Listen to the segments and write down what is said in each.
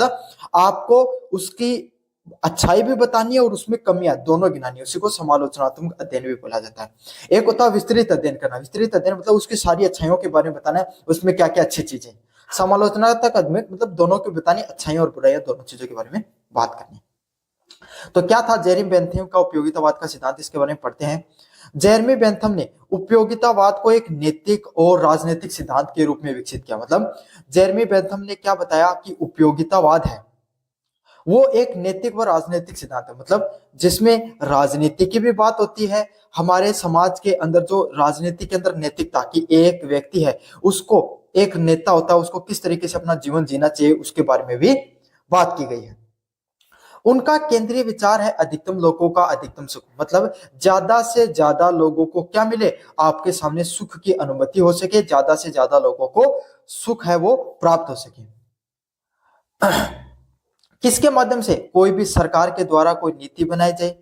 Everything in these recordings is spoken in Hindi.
मतलब आपको उसकी अच्छाई भी बतानी है और उसमें कमियां दोनों गिनानी है। उसी को समालोचनात्मक अध्ययन भी बोला जाता है। एक होता है विस्तृत अध्ययन करना। विस्तृत अध्ययन मतलब उसकी सारी अच्छाइयों के बारे में बताना है, उसमें क्या क्या अच्छी चीजें। समालोचनात्मक अध्ययन मतलब दोनों की बतानी, अच्छाइयां और बुराइयां दोनों चीजों के बारे में बात करनी। तो क्या था जेरेमी बेंथम का उपयोगितावाद का सिद्धांत, इसके बारे में पढ़ते हैं। जेरेमी बेंथम ने उपयोगितावाद को एक नैतिक और राजनीतिक सिद्धांत के रूप में विकसित किया। मतलब जेरेमी बेंथम ने क्या बताया कि उपयोगितावाद है वो एक नैतिक व राजनीतिक सिद्धांत है, मतलब जिसमें राजनीति की भी बात होती है। हमारे समाज के अंदर जो राजनीति के अंदर नैतिकता की, एक व्यक्ति है उसको, एक नेता होता है उसको किस तरीके से अपना जीवन जीना चाहिए, उसके बारे में भी बात की गई है। उनका केंद्रीय विचार है अधिकतम लोगों का अधिकतम सुख, मतलब ज्यादा से ज्यादा लोगों को क्या मिले, आपके सामने सुख की अनुमति हो सके, ज्यादा से ज्यादा लोगों को सुख है वो प्राप्त हो सके। किसके माध्यम से? कोई भी सरकार के द्वारा कोई नीति बनाई जाए,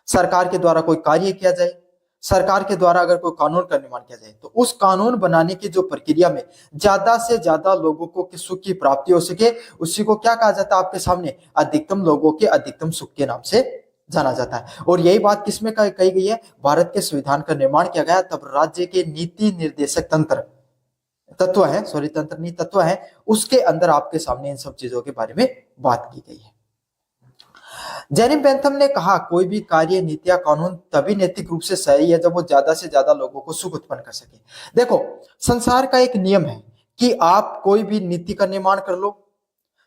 सरकार के द्वारा कोई कार्य किया जाए, सरकार के द्वारा अगर कोई कानून का निर्माण किया जाए, तो उस कानून बनाने की जो प्रक्रिया में ज्यादा से ज्यादा लोगों को सुख की प्राप्ति हो सके, उसी को क्या कहा जाता है आपके सामने? अधिकतम लोगों के अधिकतम सुख के नाम से जाना जाता है। और यही बात किसमें कही गई है? भारत के संविधान का निर्माण किया गया तब राज्य के नीति निर्देशक तत्व है, सॉरी तंत्र नहीं तत्व है, उसके अंदर आपके सामने इन सब चीजों के बारे में बात की गई है। जेरेमी बेंथम ने कहा कोई भी कार्य, नीति या कानून तभी नैतिक रूप से सही है जब वो ज्यादा से ज्यादा लोगों को सुख उत्पन्न कर सके। देखो, संसार का एक नियम है कि आप कोई भी नीति का निर्माण कर लो,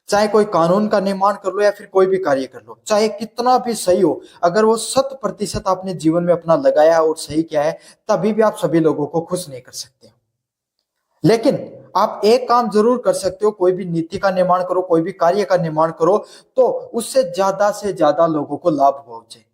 चाहे कोई कानून का निर्माण कर लो या फिर कोई भी कार्य कर लो, चाहे कितना भी सही हो, अगर वो 100% आपने जीवन में अपना लगाया है और सही किया है, तभी भी आप सभी लोगों को खुश नहीं कर सकते। लेकिन आप एक काम जरूर कर सकते हो, कोई भी नीति का निर्माण करो, कोई भी कार्य का निर्माण करो, तो उससे ज्यादा से ज्यादा लोगों को लाभ पहुंचे।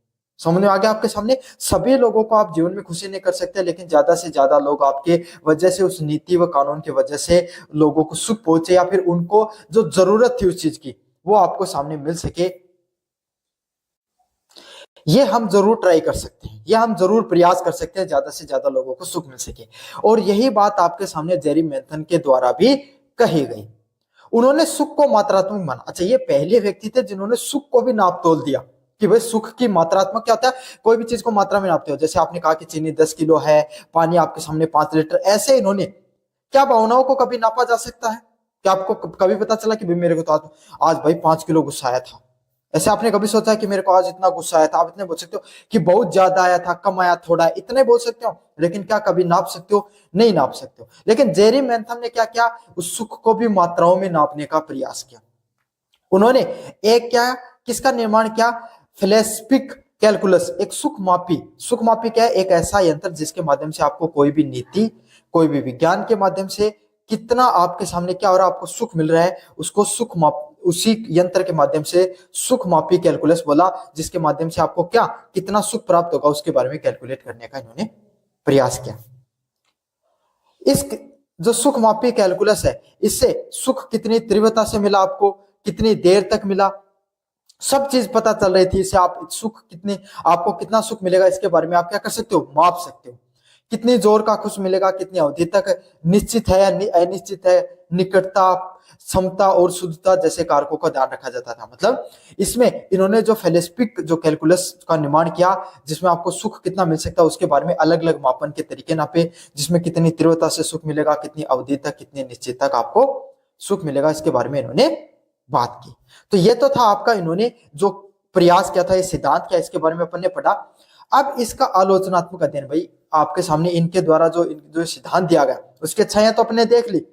समझ में आ गया आपके सामने? सभी लोगों को आप जीवन में खुशी नहीं कर सकते, लेकिन ज्यादा से ज्यादा लोग आपके वजह से, उस नीति व कानून की वजह से लोगों को सुख पहुंचे, या फिर उनको जो जरूरत थी उस चीज की वो आपको सामने मिल सके, ये हम जरूर ट्राई कर सकते हैं, ये हम जरूर प्रयास कर सकते हैं, ज्यादा से ज्यादा लोगों को सुख मिल सके। और यही बात आपके सामने जेरेमी बेंथम के द्वारा भी कही गई। उन्होंने सुख को मात्रात्मक माना। अच्छा, ये पहले व्यक्ति थे जिन्होंने सुख को भी नाप तोल दिया कि भाई सुख की मात्रात्मक क्या होता है, कोई भी चीज को मात्रा में नापते हो। जैसे आपने कहा कि चीनी 10 किलो है, पानी आपके सामने 5 लीटर, ऐसे इन्होंने, क्या भावनाओं को कभी नापा जा सकता है? क्या आपको कभी पता चला कि भाई मेरे को तो आज भाई 5 किलो गुस्सा आया था? ऐसे आपने कभी सोचा है कि मेरे को आज इतना गुस्सा आया था? आप इतने बोल सकते हो कि बहुत ज्यादा आया था, कम आया, थोड़ा, इतने बोल सकते हो, लेकिन क्या कभी नाप सकते हो? नहीं नाप सकते हो। लेकिन जेरेमी बेंथम ने क्या किया? उस सुख को भी मात्राओं में नापने का प्रयास किया। उन्होंने एक क्या, किसका निर्माण किया? फिलोसफिक कैलकुलस, एक सुख मापी। सुख मापी क्या है? एक ऐसा यंत्र जिसके माध्यम से आपको कोई भी नीति, कोई भी विज्ञान के माध्यम से कितना आपके सामने क्या हो रहा है, आपको सुख मिल रहा है, उसको सुख माप, उसी यंत्र के माध्यम से सुख मापी कैलकुलस बोला, जिसके माध्यम से आपको क्या, कितना सुख प्राप्त होगा उसके बारे में कैलकुलेट करने का इन्होंने प्रयास किया। इस जो सुख मापी कैलकुलस है, इससे सुख कितनी तीव्रता से मिला आपको, कितनी देर तक मिला, सब चीज पता चल रही थी। इससे आप सुख कितने, आपको कितना सुख मिलेगा, इसके बारे में आप क्या कर सकते हो? माप सकते हो। कितनी जोर का खुश मिलेगा, कितनी अवधि तक, निश्चित है या अनिश्चित है, निकटता, समता और शुद्धता जैसे कारकों का ध्यान रखा जाता था। मतलब इसमें इन्होंने जो फेलिस्पिक जो कैलकुलस का निर्माण किया, जिसमें आपको सुख कितना मिल सकता है उसके बारे में अलग अलग मापन के तरीके नापे, जिसमें कितनी तीव्रता से सुख मिलेगा, कितनी अवधि तक, कितनी निश्चित तक आपको सुख मिलेगा, इसके बारे में इन्होंने बात की। तो ये तो था आपका, इन्होंने जो प्रयास किया था, ये सिद्धांत क्या, इसके बारे में अपन ने पढ़ा। अब इसका आलोचनात्मक अध्ययन, भाई आपके सामने इनके द्वारा जो सिद्धांत दिया गया उसकी अच्छाइयां तो अपने देख ली।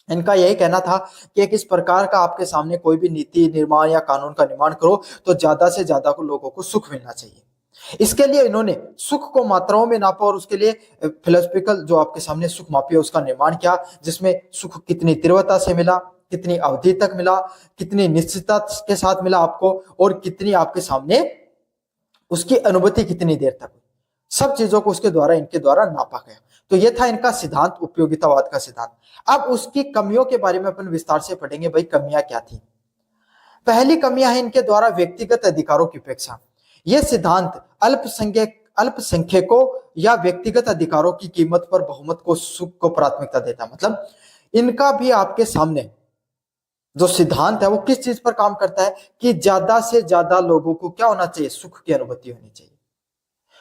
इनका यही कहना था कि एक इस प्रकार का आपके सामने कोई भी नीति निर्माण या कानून का निर्माण करो तो ज्यादा से ज्यादा को लोगों को सुख मिलना चाहिए। इसके लिए इन्होंने सुख को मात्राओं में नापा और उसके लिए फिलोसफिकल जो आपके सामने सुख मापी है उसका निर्माण किया, जिसमें सुख कितनी तीव्रता से मिला, कितनी अवधि तक मिला, कितनी निश्चितता के साथ मिला आपको, और कितनी आपके सामने उसकी अनुभूति कितनी देर तक, सब चीजों को उसके द्वारा, इनके द्वारा नापा गया। तो ये था इनका सिद्धांत, उपयोगितावाद का सिद्धांत। अब उसकी कमियों के बारे में अपन विस्तार से पढ़ेंगे। भाई कमियां क्या थी? पहली कमियां है इनके द्वारा व्यक्तिगत अधिकारों की उपेक्षा। यह सिद्धांत अल्पसंख्यकों या व्यक्तिगत अधिकारों की कीमत पर बहुमत को, सुख को प्राथमिकता देता। मतलब इनका भी आपके सामने जो सिद्धांत है वो किस चीज पर काम करता है कि ज्यादा से ज्यादा लोगों को क्या होना चाहिए, सुख की अनुभूति होनी चाहिए।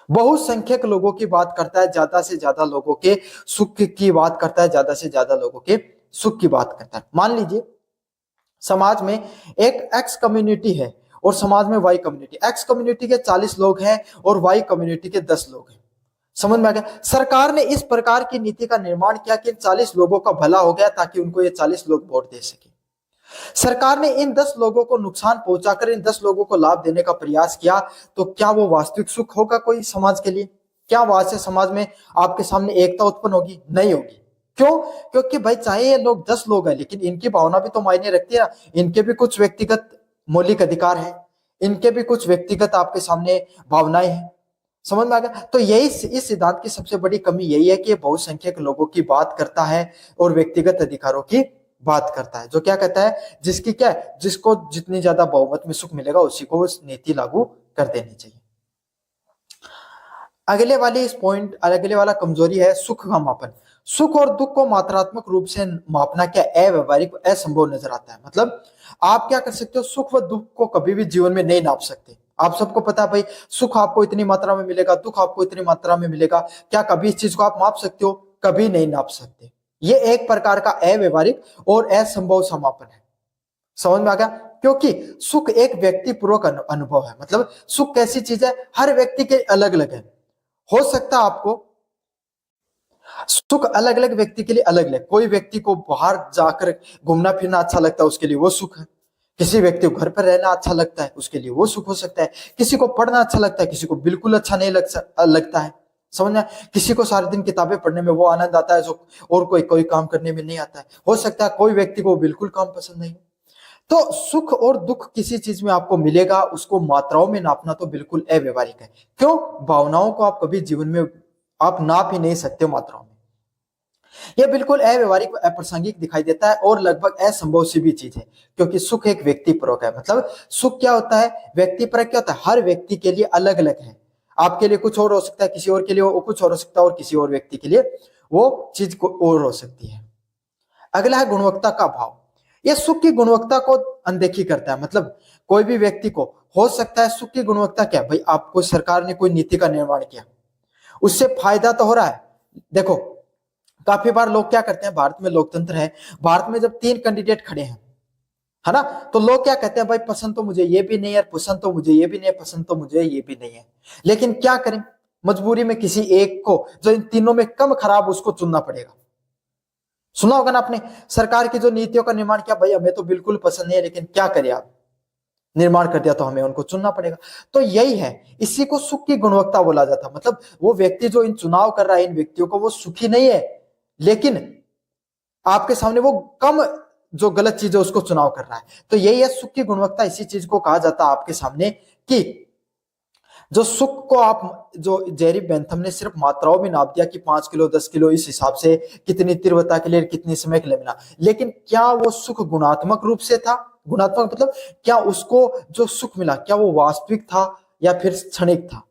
बहुसंख्यक लोगों की बात करता है, ज्यादा से ज्यादा लोगों के सुख की बात करता है, ज्यादा से ज्यादा लोगों के सुख की बात करता है। मान लीजिए समाज में एक एक्स कम्युनिटी है और समाज में वाई कम्युनिटी। एक्स कम्युनिटी के 40 लोग हैं और वाई कम्युनिटी के 10 लोग हैं। समझ में आ गया? सरकार ने इस प्रकार की नीति का निर्माण किया कि इन 40 लोगों का भला हो गया ताकि उनको ये 40 लोग वोट दे सके। सरकार ने इन 10 लोगों को नुकसान पहुंचाकर इन 10 लोगों को लाभ देने का प्रयास किया, तो क्या वो वास्तविक सुख होगा कोई समाज के लिए? क्या वहां से समाज में आपके सामने एकता उत्पन्न होगी? नहीं होगी। क्यों? क्योंकि भाई चाहे ये लोग 10 लोग हैं लेकिन इनकी भावना भी तो मायने रखती है ना, इनके भी कुछ व्यक्तिगत मौलिक अधिकार है, इनके भी कुछ व्यक्तिगत आपके सामने भावनाएं हैं। समझ में आ गया? तो यही इस सिद्धांत की सबसे बड़ी कमी यही है कि ये बहुसंख्यक लोगों की बात करता है और व्यक्तिगत अधिकारों की बात करता है। जो क्या कहता है, जिसकी क्या है, जिसको जितनी ज्यादा बहुमत में सुख मिलेगा उसी को नीति लागू कर देनी चाहिए। अगले वाला कमजोरी है सुख का मापन। सुख और दुख को मात्रात्मक रूप से मापना क्या अव्यवहारिक, असंभव नजर आता है। मतलब आप क्या कर सकते हो, सुख व दुख को कभी भी जीवन में नहीं नाप सकते। आप सबको पता है भाई, सुख आपको इतनी मात्रा में मिलेगा, दुख आपको इतनी मात्रा में मिलेगा। क्या कभी इस चीज को आप माप सकते हो? कभी नहीं नाप सकते। ये एक प्रकार का अव्यवहारिक और असंभव समापन है। समझ में आ गया? क्योंकि सुख एक व्यक्तिपूर्वक अनुभव है। मतलब सुख कैसी चीज है, हर व्यक्ति के अलग अलग है। हो सकता है आपको सुख अलग अलग व्यक्ति के लिए अलग अलग। कोई व्यक्ति को बाहर जाकर घूमना फिरना अच्छा लगता है, उसके लिए वो सुख है। किसी व्यक्ति को घर पर रहना अच्छा लगता है, उसके लिए वो सुख हो सकता है। किसी को पढ़ना अच्छा लगता है, किसी को बिल्कुल अच्छा नहीं लगता है। समझना? किसी को सारे दिन किताबें पढ़ने में वो आनंद आता है जो और कोई काम करने में नहीं आता है। हो सकता है कोई व्यक्ति को बिल्कुल काम पसंद नहीं। तो सुख और दुख किसी चीज में आपको मिलेगा, उसको मात्राओं में नापना तो बिल्कुल अव्यवहारिक है। क्यों? भावनाओं को आप कभी जीवन में आप नाप ही नहीं सकते मात्राओं में। यह बिल्कुल अव्यवहारिक, अप्रासंगिक दिखाई देता है और लगभग असंभव सी भी चीज है, क्योंकि सुख एक व्यक्तिपरक है। मतलब सुख क्या होता है, व्यक्तिपरक क्या होता है, हर व्यक्ति के लिए अलग अलग है। आपके लिए कुछ और हो सकता है, किसी और के लिए वो कुछ और हो सकता है, और किसी और व्यक्ति के लिए वो चीज और हो सकती है। अगला है गुणवत्ता का भाव। यह सुख की गुणवत्ता को अनदेखी करता है। मतलब कोई भी व्यक्ति को हो सकता है सुख की गुणवत्ता क्या, भाई आपको सरकार ने कोई नीति का निर्माण किया, उससे फायदा तो हो रहा है। देखो काफी बार लोग क्या करते हैं, भारत में लोकतंत्र है, भारत में जब 3 कैंडिडेट खड़े हैं, है ना, तो लोग क्या कहते हैं, भाई पसंद तो मुझे ये भी नहीं है, पसंद तो मुझे ये भी नहीं है, पसंद तो मुझे ये भी नहीं है। लेकिन क्या करें, मजबूरी में किसी एक को, जो इन तीनों में कम खराब, उसको चुनना पड़ेगा। सुना होगा ना आपने, सरकार की जो नीतियों का निर्माण किया, भाई हमें तो बिल्कुल पसंद नहीं है, लेकिन क्या करें, आप निर्माण कर दिया तो हमें उनको चुनना पड़ेगा। तो यही है, इसी को सुख की गुणवत्ता बोला जाता है। मतलब वो व्यक्ति जो इन चुनाव कर रहा है, इन व्यक्तियों को वो सुखी नहीं है, लेकिन आपके सामने वो कम जो गलत चीज है उसको चुनाव कर रहा है। तो यही है सुख की गुणवत्ता। इसी चीज को कहा जाता है आपके सामने कि जो सुख को आप, जो जेरी बेंथम ने सिर्फ मात्राओं में नाप दिया कि 5 किलो 10 किलो इस हिसाब से कितनी तीव्रता के लिए कितनी समय के लिए मिला, लेकिन क्या वो सुख गुणात्मक रूप से था? गुणात्मक मतलब क्या उसको जो सुख मिला क्या वो वास्तविक था या फिर क्षणिक था?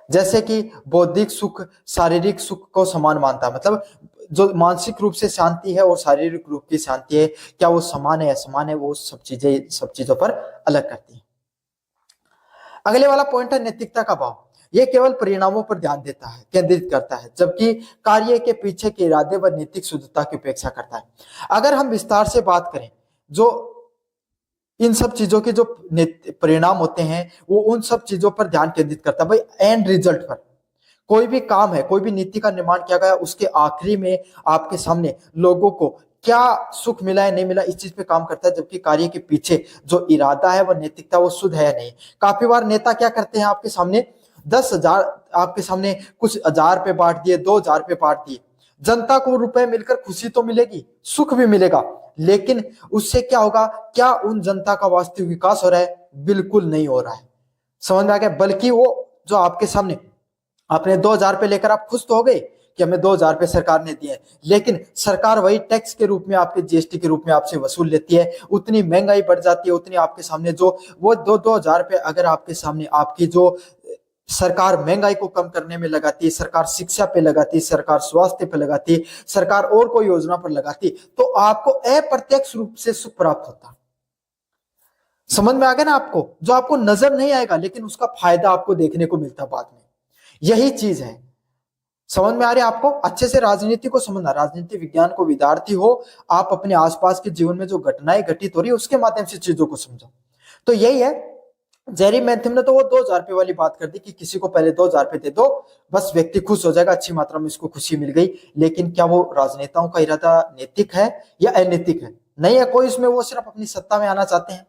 जैसे कि बौद्धिक सुख शारीरिक सुख को समान मानता है। मतलब जो मानसिक रूप से शांति है और शारीरिक रूप की शांति है, क्या वो समान है? असमान है? वो सब चीजों पर अलग करती है। अगले वाला पॉइंट है नैतिकता का भाव। यह केवल परिणामों पर ध्यान देता है, केंद्रित करता है, जबकि कार्य के पीछे के इरादे व नैतिक शुद्धता की उपेक्षा करता है। अगर हम विस्तार से बात करें, जो इन सब चीजों के जो परिणाम होते हैं वो उन सब चीजों पर ध्यान केंद्रित करता है, भाई एंड रिजल्ट पर। कोई भी काम है, कोई भी नीति का निर्माण किया गया, उसके आखिरी में आपके सामने लोगों को क्या सुख मिला है नहीं मिला, इस चीज पे काम करता है, जबकि कार्य के पीछे जो इरादा है वह नैतिकता वो शुद्ध है या नहीं। काफी बार नेता क्या करते हैं, आपके सामने 10,000 आपके सामने कुछ 1,000 रुपए बांट दिए, 2,000 रुपए बांट दिए, जनता को रुपए मिलकर खुशी तो मिलेगी, सुख भी मिलेगा, लेकिन उससे क्या होगा, क्या उन जनता का वास्तविक विकास हो रहा है? बिल्कुल नहीं हो रहा है। समझ में आ गया? बल्कि वो जो आपके सामने आपने 2,000 रुपए लेकर आप खुश तो हो गए कि हमें 2,000 रुपए सरकार ने दिए, लेकिन सरकार वही टैक्स के रूप में, आपके जीएसटी के रूप में आपसे वसूल लेती है। उतनी महंगाई बढ़ जाती है, उतनी आपके सामने जो वो 2,000 रुपए अगर आपके सामने आपकी जो सरकार महंगाई को कम करने में लगाती है, सरकार शिक्षा पे लगाती, सरकार स्वास्थ्य पे लगाती, सरकार और कोई योजना पर लगाती, तो आपको अप्रत्यक्ष रूप से सुख प्राप्त होता। समझ में आ गया ना आपको? जो आपको नजर नहीं आएगा लेकिन उसका फायदा आपको देखने को मिलता बाद में, यही चीज है। समझ में आ रही है आपको? अच्छे से राजनीति को समझना, राजनीति विज्ञान को विद्यार्थी हो, आप अपने आसपास के जीवन में जो घटनाएं घटित हो रही है उसके माध्यम से चीजों को समझो। तो यही है। जेरी मैथम ने तो वो 2000 रुपए वाली बात कर दी कि किसी को पहले 2000 रुपए दे दो, बस व्यक्ति खुश हो जाएगा, अच्छी मात्रा में इसको खुशी मिल गई। लेकिन क्या वो राजनेताओं का इरादा नैतिक है या अनैतिक है? नहीं है कोई इसमें, वो सिर्फ अपनी सत्ता में आना चाहते हैं।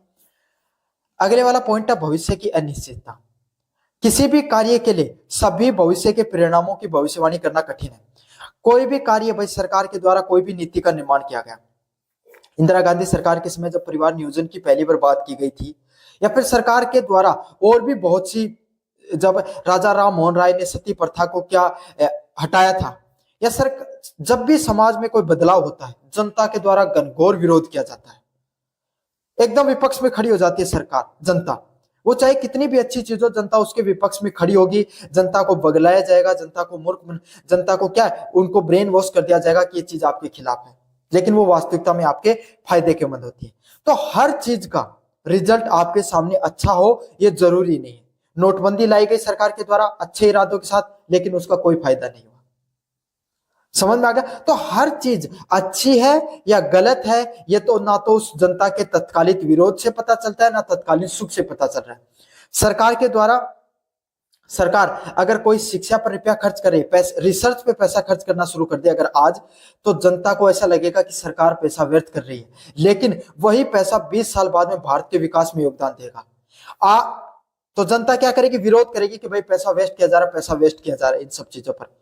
अगले वाला पॉइंट है भविष्य की अनिश्चितता। किसी भी कार्य के लिए सभी भविष्य के परिणामों की भविष्यवाणी करना कठिन है। कोई भी कार्य, भाई सरकार के द्वारा कोई भी नीति का निर्माण किया गया, इंदिरा गांधी सरकार के समय जब परिवार नियोजन की पहली बार बात की गई थी, या फिर सरकार के द्वारा और भी बहुत सी, जब राजा राम मोहन राय ने सती प्रथा को क्या हटाया था, या सर जब भी समाज में कोई बदलाव होता है जनता के द्वारा घनघोर विरोध किया जाता है, एकदम विपक्ष में खड़ी हो जाती है सरकार, जनता, वो चाहे कितनी भी अच्छी चीज हो, जनता उसके विपक्ष में खड़ी होगी, जनता को बगलाया जाएगा, जनता को मूर्ख, जनता को क्या, उनको ब्रेन वॉश कर दिया जाएगा कि ये चीज आपके खिलाफ है, लेकिन वो वास्तविकता में आपके फायदे के मंद होती है। तो हर चीज का रिजल्ट आपके सामने अच्छा हो ये जरूरी नहीं है। नोटबंदी लाई गई सरकार के द्वारा अच्छे इरादों के साथ, लेकिन उसका कोई फायदा नहीं हुआ। समझ में आ गया? तो हर चीज अच्छी है या गलत है ये तो ना तो उस जनता के तत्कालिक विरोध से पता चलता है, ना तत्कालीन सुख से पता चल रहा है। सरकार के द्वारा, सरकार अगर कोई शिक्षा पर रुपया खर्च करे, रिसर्च पे पैसा खर्च करना शुरू कर दे अगर आज, तो जनता को ऐसा लगेगा कि सरकार पैसा व्यर्थ कर रही है, लेकिन वही पैसा 20 साल बाद में भारत के विकास में योगदान देगा। तो जनता क्या करेगी? विरोध करेगी कि भाई पैसा वेस्ट किया जा रहा है, पैसा वेस्ट किया जा रहा है इन सब चीजों पर।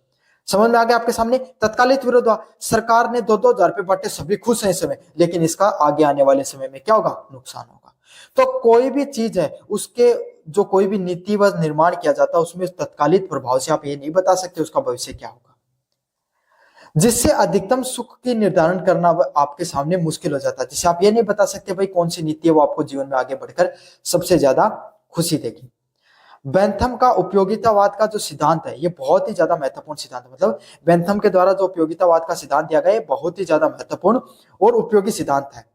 समझ में आ गया आपके सामने? तत्कालिक विरोध हुआ, सरकार ने 2-2 हजार रुपए बांटे, सभी खुश हैं इस समय, लेकिन इसका आगे आने वाले समय में क्या होगा? नुकसान होगा। तो कोई भी चीज है उसके जो कोई भी नीति व निर्माण किया जाता है उसमें तत्कालिक प्रभाव से आप ये नहीं बता सकते उसका भविष्य क्या होगा, जिससे अधिकतम सुख की निर्धारण करना आपके सामने मुश्किल हो जाता है। जिससे आप ये नहीं बता सकते भाई कौन सी नीति है वो आपको जीवन में आगे बढ़कर सबसे ज्यादा खुशी देगी। बेंथम का उपयोगितावाद का जो सिद्धांत है ये बहुत ही ज्यादा महत्वपूर्ण सिद्धांत है। मतलब बेंथम के द्वारा जो उपयोगितावाद का सिद्धांत दिया गया है बहुत ही ज्यादा महत्वपूर्ण और उपयोगी सिद्धांत है,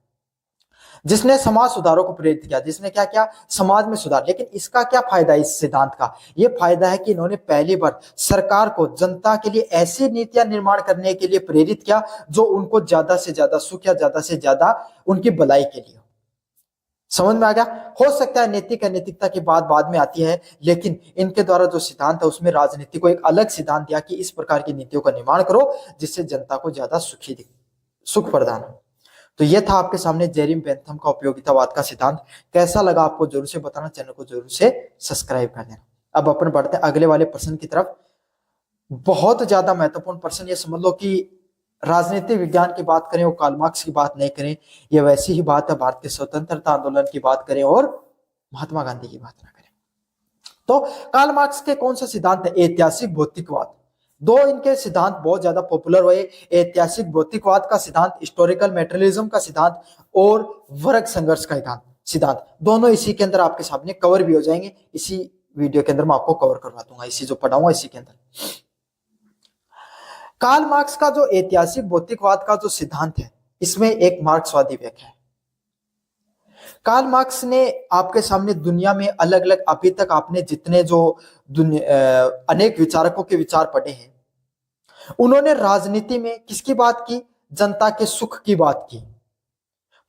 जिसने समाज सुधारों को प्रेरित किया, जिसने क्या किया? समाज में सुधार। लेकिन इसका क्या फायदा है इस सिद्धांत का? ये फायदा है कि इन्होंने पहली बार सरकार को जनता के लिए ऐसी नीतियां निर्माण करने के लिए प्रेरित किया जो उनको ज्यादा से ज्यादा सुख या ज्यादा से ज्यादा उनकी भलाई के लिए। समझ में आ गया? हो सकता है नैतिक अनैतिकता की बात बाद में आती है, लेकिन इनके द्वारा जो सिद्धांत है उसमें राजनीति को एक अलग सिद्धांत दिया कि इस प्रकार की नीतियों का निर्माण करो जिससे जनता को ज्यादा सुख प्रदान हो। तो ये था आपके सामने जेरी बेंथम का उपयोगितावाद का सिद्धांत। कैसा लगा आपको जरूर से बताना, चैनल को जरूर से सब्सक्राइब कर देना। अब अपन बढ़ते हैं अगले वाले प्रश्न की तरफ। बहुत ज्यादा महत्वपूर्ण प्रश्न, ये समझ लो कि राजनीतिक विज्ञान की बात करें और कार्ल मार्क्स की बात नहीं करें, ये वैसी ही बात है भारत के स्वतंत्रता आंदोलन की बात करें और महात्मा गांधी की बात ना करें। तो कार्ल मार्क्स के कौन सा सिद्धांत है? ऐतिहासिक भौतिकवाद। दो इनके सिद्धांत बहुत ज्यादा पॉपुलर हुए, ऐतिहासिक भौतिकवाद का सिद्धांत, हिस्टोरिकल मेटेरियलिज्म का सिद्धांत और वर्ग संघर्ष का सिद्धांत, दोनों इसी के अंदर आपके सामने कवर भी हो जाएंगे। इसी वीडियो के अंदर मैं आपको कवर करवा दूंगा, इसी जो पढ़ाऊंगा इसी के अंदर। कार्ल मार्क्स का जो ऐतिहासिक भौतिकवाद का जो सिद्धांत है इसमें एक मार्क्सवादी व्याख्या है। कार्ल मार्क्स ने आपके सामने दुनिया में अलग अलग, अभी तक आपने जितने जो अनेक विचारकों के विचार पढ़े हैं, उन्होंने राजनीति में किसकी बात की? जनता के सुख की बात की।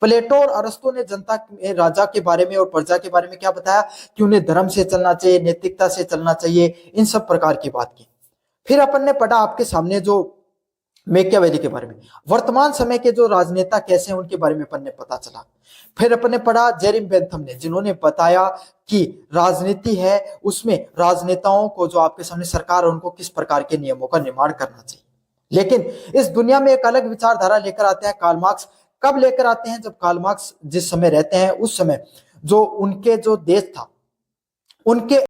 प्लेटो और अरस्तु ने जनता, राजा के बारे में और प्रजा के बारे में क्या बताया? कि उन्हें धर्म से चलना चाहिए, नैतिकता से चलना चाहिए, इन सब प्रकार की बात की। फिर अपन ने पढ़ा आपके सामने जो मैकियावेली के बारे में, वर्तमान समय के जो राजनेता कैसे हैं उनके बारे में अपन ने पता चला। फिर अपन ने पढ़ा जेरी बेंथम ने, जिन्होंने बताया कि राजनीति है उसमें राजनेताओं को, जो आपके सामने सरकार है, उनको किस प्रकार के नियमों का निर्माण करना चाहिए। लेकिन इस दुनिया में एक अलग विचारधारा लेकर आते हैं कार्ल मार्क्स। कब लेकर आते हैं? जब कार्ल मार्क्स जिस समय रहते हैं उस समय जो उनके जो देश था उनके